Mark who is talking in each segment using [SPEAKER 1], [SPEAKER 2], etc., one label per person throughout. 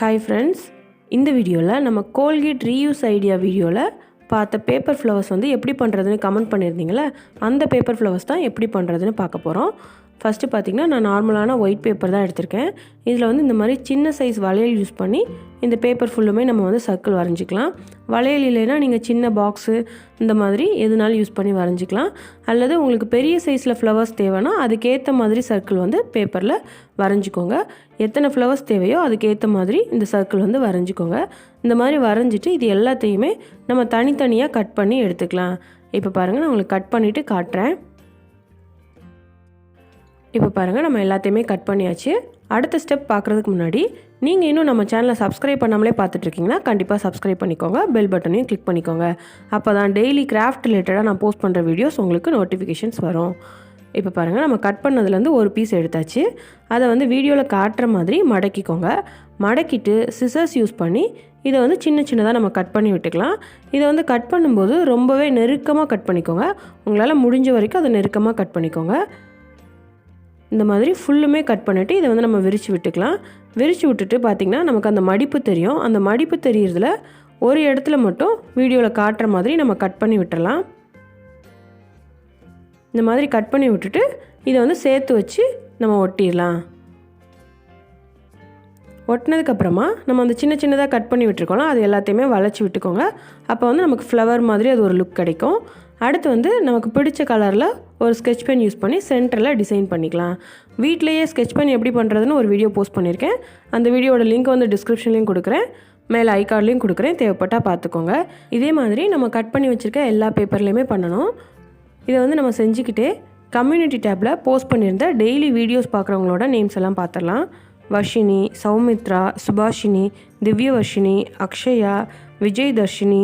[SPEAKER 1] Hi friends, இந்த வீடியோவில் நம்ம கோல்கேட் ரீயூஸ் ஐடியா வீடியோவில் பார்த்த பேப்பர் ஃப்ளவர்ஸ் வந்து எப்படி பண்ணுறதுன்னு கமெண்ட் பண்ணியிருந்தீங்களே, அந்த பேப்பர் ஃப்ளவர்ஸ் தான் எப்படி பண்ணுறதுன்னு பார்க்க போகிறோம். ஃபஸ்ட்டு பார்த்திங்கன்னா நான் நார்மலான ஒயிட் பேப்பர் தான் எடுத்திருக்கேன். இதில் வந்து இந்த மாதிரி சின்ன சைஸ் வளையல் யூஸ் பண்ணி இந்த பேப்பர் ஃபுல்லுமே நம்ம வந்து சர்க்கிள் வரைஞ்சிக்கலாம். வளையல் இல்லைன்னா நீங்கள் சின்ன பாக்ஸு இந்த மாதிரி எதுனாலும் யூஸ் பண்ணி வரைஞ்சிக்கலாம். அல்லது உங்களுக்கு பெரிய சைஸில் ஃப்ளவர்ஸ் தேவைன்னா அதுக்கேற்ற மாதிரி சர்க்கிள் வந்து பேப்பரில் வரைஞ்சிக்கோங்க. எத்தனை ஃப்ளவர்ஸ் தேவையோ அதுக்கேற்ற மாதிரி இந்த சர்க்கிள் வந்து வரைஞ்சிக்கோங்க. இந்த மாதிரி வரைஞ்சிட்டு இது எல்லாத்தையுமே நம்ம தனித்தனியாக கட் பண்ணி எடுத்துக்கலாம். இப்போ பாருங்கள், நான் உங்களுக்கு கட் பண்ணிவிட்டு காட்டுறேன். இப்போ பாருங்கள், நம்ம எல்லாத்தையுமே கட் பண்ணியாச்சு. அடுத்த ஸ்டெப் பார்க்குறதுக்கு முன்னாடி நீங்கள் இன்னும் நம்ம சேனலை சப்ஸ்கிரைப் பண்ணாமலே பார்த்துட்ருக்கீங்கன்னா கண்டிப்பாக சப்ஸ்கிரைப் பண்ணிக்கோங்க. பெல் பட்டனையும் கிளிக் பண்ணிக்கோங்க. அப்போ தான் டெய்லி கிராஃப்ட் ரிலேட்டடாக நான் போஸ்ட் பண்ணுற வீடியோஸ் உங்களுக்கு நோட்டிஃபிகேஷன்ஸ் வரும். இப்போ பாருங்கள், நம்ம கட் பண்ணதுலேருந்து ஒரு பீஸ் எடுத்தாச்சு. அதை வந்து வீடியோவில் காட்டுற மாதிரி மடக்கிக்கோங்க. மடக்கிட்டு சிசர்ஸ் யூஸ் பண்ணி இதை வந்து சின்ன சின்னதாக நம்ம கட் பண்ணி விட்டுக்கலாம். இதை வந்து கட் பண்ணும்போது ரொம்பவே நெருக்கமாக கட் பண்ணிக்கோங்க. உங்களால் முடிஞ்ச வரைக்கும் அதை நெருக்கமாக கட் பண்ணிக்கோங்க. இந்த மாதிரி ஃபுல்லுமே கட் பண்ணிவிட்டு இதை வந்து நம்ம விரித்து விட்டுக்கலாம். விரித்து விட்டுட்டு பார்த்திங்கன்னா நமக்கு அந்த மடிப்பு தெரியும். அந்த மடிப்பு தெரிகிறதுல ஒரு இடத்துல மட்டும் வீடியோவில் காட்டுற மாதிரி நம்ம கட் பண்ணி விட்டுடலாம். இந்த மாதிரி கட் பண்ணி விட்டுட்டு இதை வந்து சேர்த்து வச்சு நம்ம ஒட்டிடலாம். ஒட்டினதுக்கப்புறமா நம்ம அந்த சின்ன சின்னதாக கட் பண்ணி விட்டுருக்கோம்ல, அது எல்லாத்தையுமே வளைச்சி விட்டுக்கோங்க. அப்போ வந்து நமக்கு ஃப்ளவர் மாதிரி அது ஒரு லுக் கிடைக்கும். அடுத்து வந்து நமக்கு பிடிச்ச கலரில் ஒரு ஸ்கெட்ச் பென் யூஸ் பண்ணி சென்டரில் டிசைன் பண்ணிக்கலாம். வீட்டிலையே ஸ்கெட்ச் பென் எப்படி பண்ணுறதுன்னு ஒரு வீடியோ போஸ்ட் பண்ணியிருக்கேன். அந்த வீடியோட லிங்க் வந்து டிஸ்கிரிப்ஷன்லேயும் கொடுக்குறேன், மேலே ஐகார்ட்லேயும் கொடுக்குறேன், தேவைப்பட்டால் பார்த்துக்கோங்க. இதே மாதிரி நம்ம கட் பண்ணி வச்சுருக்க எல்லா பேப்பர்லேயுமே பண்ணணும். இதை வந்து நம்ம செஞ்சுக்கிட்டே கம்யூனிட்டி டேப்பில் போஸ்ட் பண்ணியிருந்த டெய்லி வீடியோஸ் பார்க்குறவங்களோட நேம்ஸ் எல்லாம் பார்த்துடலாம். வர்ஷினி, சௌமித்ரா, சுபாஷினி, திவ்யவர்ஷினி, அக்ஷயா, விஜய் தர்ஷினி,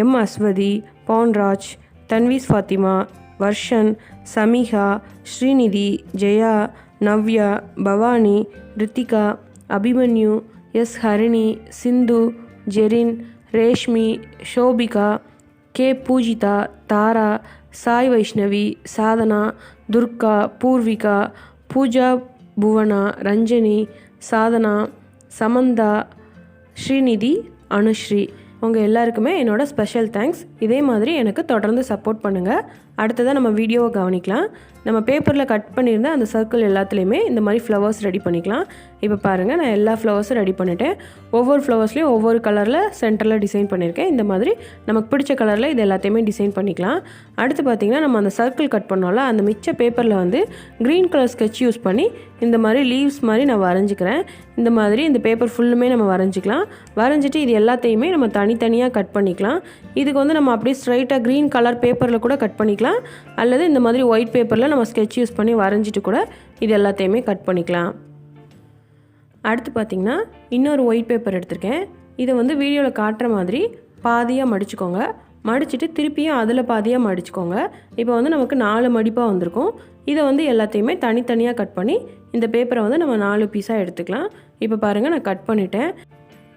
[SPEAKER 1] எம் அஸ்வதி, பான்ராஜ், தன்வீஸ் ஃபாத்திமா, வர்ஷன், சமிகா, ஸ்ரீநிதி, ஜெயா, நவ்யா, பவானி, ரித்திகா, அபிமன்யு, எஸ் ஹரிணி, சிந்து, ஜெரின், ரேஷ்மி, ஷோபிகா, கே பூஜிதா, தாரா, சாய் வைஷ்ணவி, சாதனா, துர்கா, பூர்விகா, பூஜா, புவனா, ரஞ்சனி, சாதனா, சமந்தா, ஸ்ரீநிதி, அனுஸ்ரீ, உங்கள் எல்லாருக்குமே என்னோடய ஸ்பெஷல் தேங்க்ஸ். இதே மாதிரி எனக்கு தொடர்ந்து சப்போர்ட் பண்ணுங்கள். அடுத்ததாக நம்ம வீடியோவை கவனிக்கலாம். நம்ம பேப்பரில் கட் பண்ணியிருந்த அந்த சர்க்கிள் எல்லாத்துலேயுமே இந்த மாதிரி ஃப்ளவர்ஸ் ரெடி பண்ணிக்கலாம். இப்போ பாருங்கள், நான் எல்லா ஃப்ளவர்ஸும் ரெடி பண்ணிட்டேன். ஒவ்வொரு ஃப்ளவர்ஸ்லேயும் ஒவ்வொரு கலரில் சென்டரில் டிசைன் பண்ணியிருக்கேன். இந்த மாதிரி நமக்கு பிடிச்ச கலரில் இது எல்லாத்தையுமே டிசைன் பண்ணிக்கலாம். அடுத்து பார்த்திங்கன்னா நம்ம அந்த சர்க்கிள் கட் பண்ணோம்ல, அந்த மிச்ச பேப்பரில் வந்து க்ரீன் கலர் ஸ்கெட்ச் யூஸ் பண்ணி இந்த மாதிரி லீவ்ஸ் மாதிரி நான் வரைஞ்சிக்கிறேன். இந்த மாதிரி இந்த பேப்பர் ஃபுல்லுமே நம்ம வரைஞ்சிக்கலாம். வரைஞ்சிட்டு இது எல்லாத்தையுமே நம்ம தனித்தனியாக கட் பண்ணிக்கலாம். இதுக்கு வந்து நம்ம அப்படியே ஸ்ட்ரைட்டாக க்ரீன் கலர் பேப்பரில் கூட கட் பண்ணிக்கலாம். அல்லது இந்த மாதிரி ஒயிட் பேப்பரில் நம்ம ஸ்கெட்ச் யூஸ் பண்ணி வரைஞ்சிட்டு கூட இது எல்லாத்தையுமே கட் பண்ணிக்கலாம். அடுத்து பார்த்திங்கன்னா இன்னொரு ஒயிட் பேப்பர் எடுத்திருக்கேன். இதை வந்து வீடியோவில் காட்டுற மாதிரி பாதியாக மடிச்சுக்கோங்க. மடிச்சுட்டு திருப்பியும் அதில் பாதியாக மடிச்சுக்கோங்க. இப்போ வந்து நமக்கு 4 மடிப்பாக வந்திருக்கும். இதை வந்து எல்லாத்தையுமே தனித்தனியாக கட் பண்ணி இந்த பேப்பரை வந்து நம்ம 4 பீஸாக எடுத்துக்கலாம். இப்போ பாருங்கள், நான் கட் பண்ணிட்டேன்.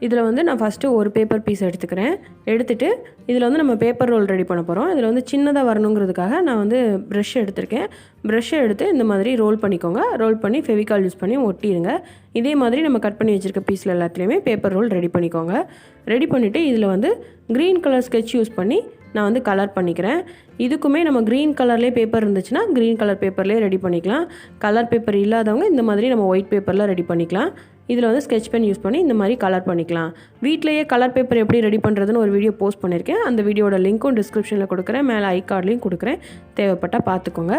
[SPEAKER 1] இதில் வந்து நான் ஃபஸ்ட்டு ஒரு பேப்பர் பீஸ் எடுத்துக்கிறேன். எடுத்துகிட்டு இதில் வந்து நம்ம பேப்பர் ரோல் ரெடி பண்ண போகிறோம். இதில் வந்து சின்னதாக வரணுங்கிறதுக்காக நான் வந்து ப்ரஷ் எடுத்திருக்கேன். ப்ரஷ்ஷை எடுத்து இந்த மாதிரி ரோல் பண்ணிக்கோங்க. ரோல் பண்ணி ஃபெவிகால் யூஸ் பண்ணி ஒட்டிடுங்க. இதே மாதிரி நம்ம கட் பண்ணி வச்சுருக்க பீஸில் எல்லாத்துலேயுமே பேப்பர் ரோல் ரெடி பண்ணிக்கோங்க. ரெடி பண்ணிவிட்டு இதில் வந்து க்ரீன் கலர் ஸ்கெட்ச் யூஸ் பண்ணி நான் வந்து கலர் பண்ணிக்கிறேன். இதுக்குமே நம்ம க்ரீன் கலர்லேயே பேப்பர் இருந்துச்சுன்னா க்ரீன் கலர் பேப்பர்லேயே ரெடி பண்ணிக்கலாம். கலர் பேப்பர் இல்லாதவங்க இந்த மாதிரி நம்ம ஒயிட் பேப்பரில் ரெடி பண்ணிக்கலாம். இதில் வந்து ஸ்கெட்ச் பென் யூஸ் பண்ணி இந்த மாதிரி கலர் பண்ணிக்கலாம். வீட்டிலேயே கலர் பேப்பர் எப்படி ரெடி பண்ணுறதுன்னு ஒரு வீடியோ போஸ்ட் பண்ணியிருக்கேன். அந்த வீடியோட லிங்க்கும் டிஸ்கிரிப்ஷனில் கொடுக்குறேன், மேலே ஐகார்ட்லேயும் கொடுக்குறேன், தேவைப்பட்டால் பார்த்துக்கோங்க.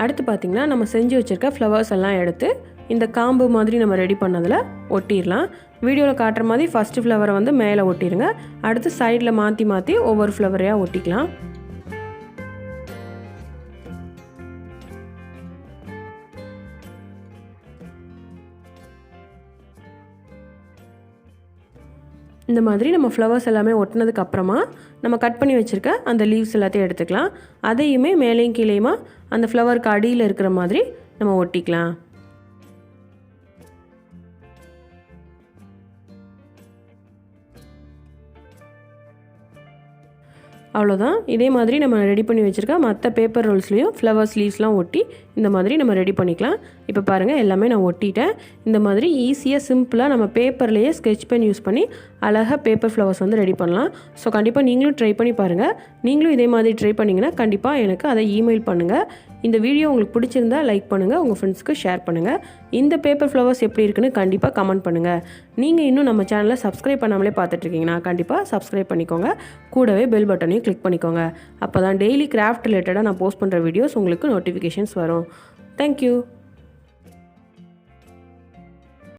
[SPEAKER 1] அடுத்து பார்த்திங்கன்னா நம்ம செஞ்சு வச்சுருக்க ஃப்ளவர்ஸ் எல்லாம் எடுத்து இந்த காம்பு மாதிரி நம்ம ரெடி பண்ணதில் ஒட்டிடலாம். வீடியோவில் காட்டுற மாதிரி ஃபஸ்ட்டு ஃப்ளவரை வந்து மேலே ஒட்டிடுங்க. அடுத்து சைடில் மாற்றி மாற்றி ஒவ்வொரு ஃப்ளவரையாக ஒட்டிக்கலாம். இந்த மாதிரி நம்ம ஃப்ளவர்ஸ் எல்லாமே ஒட்டினதுக்கு அப்புறமா நம்ம கட் பண்ணி வச்சுருக்க அந்த லீவ்ஸ் எல்லாத்தையும் எடுத்துக்கலாம். அதையுமே மேலேயும் கீழேயுமா அந்த ஃப்ளவருக்கு அடியில் இருக்கிற மாதிரி நம்ம ஒட்டிக்கலாம். அவ்வளோதான். இதே மாதிரி நம்ம ரெடி பண்ணி வச்சுருக்க மற்ற பேப்பர் ரோல்ஸ்லேயும் ஃப்ளவர் ஸ்லீவ்ஸ்லாம் ஒட்டி இந்த மாதிரி நம்ம ரெடி பண்ணிக்கலாம். இப்போ பாருங்கள் எல்லாமே நான் ஒட்டிட்டேன். இந்த மாதிரி ஈஸியாக சிம்பிளாக நம்ம பேப்பர்லேயே ஸ்கெட்ச் பென் யூஸ் பண்ணி அழகாக பேப்பர் ஃப்ளவர்ஸ் வந்து ரெடி பண்ணலாம். ஸோ கண்டிப்பாக நீங்களும் ட்ரை பண்ணி பாருங்கள். நீங்களும் இதே மாதிரி ட்ரை பண்ணிங்கன்னா கண்டிப்பாக எனக்கு அதை இமெயில் பண்ணுங்கள். இந்த வீடியோ உங்களுக்கு பிடிச்சிருந்தா லைக் பண்ணுங்கள், உங்கள் ஃப்ரெண்ட்ஸ்க்கு ஷேர் பண்ணுங்கள். இந்த பேப்பர் ஃப்ளவர்ஸ் எப்படி இருக்குன்னு கண்டிப்பாக கமெண்ட் பண்ணுங்கள். நீங்கள் இன்னும் நம்ம சேனலை சப்ஸ்கிரைப் பண்ணாமலே பார்த்துட்ருக்கீங்கன்னா கண்டிப்பாக சப்ஸ்கிரைப் பண்ணிக்கோங்க. கூடவே பெல் பட்டனையும் கிளிக் பண்ணிக்கோங்க. அப்போ தான் டெய்லி கிராஃப்ட் ரிலேட்டடாக நான் போஸ்ட் பண்ணுற வீடியோஸ் உங்களுக்கு நோட்டிஃபிகேஷன்ஸ் வரும். தேங்க்யூ.